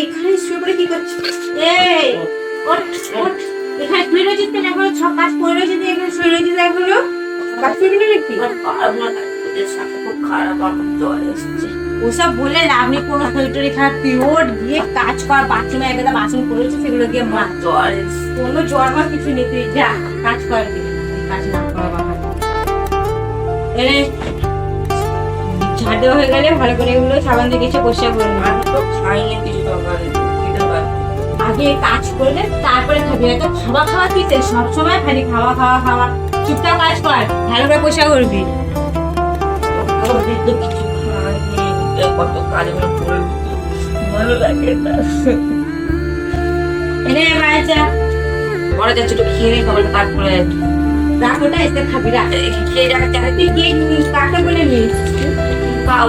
এখানে শুয়ে পড়ে কি করছিস? এই ওঠ ওঠ, এখানে শুয়ে রয়েছিস কেন? এখন সব কাজ করে রয়েছিস, এখানে শুয়ে রয়েছিস এখনো? কাজ করবি না নাকি? খুব খারাপ, আমার জ্বর এসছে। ওসব বলে লাভ নেই, কোনো শরীর খারাপ, তুই ওঠ, গিয়ে কাজ কর। বাথরুমে একটা বাসন করেছিস, সেগুলো গিয়ে মা। জ্বর এসছে। কোনো জ্বর বা কিছু নেই, তুই যা কাজ কর গিয়ে। কাজ না করা বাবা। এনে ঝাড় দেওয়া হয়ে গেলে ভালো করে এগুলো সাবান দিয়ে গেছে পরিষ্কার করে নেবে। আমি তো খাইনি কিছু সকালে, খেতে পারি। আগে কাজ করলে তারপরে খাবি, এত খাওয়া খাওয়া কি সবসময় খালি খাওয়া খাওয়া খাওয়া। চুপচাপ কাজ কর, ভালো করে পরিষ্কার করবি। আমি তো কিছু খাইনি, কত কাজ আমি করে ভালো লাগে না। এনে বাচ্চা মনে যাচ্ছে একটু খেয়ে নিই, খাবার তারপরে রাখোটা এসে খাবি, রাখ। খেয়ে রাখা চাই। তুই কে কাকে বলে নিস?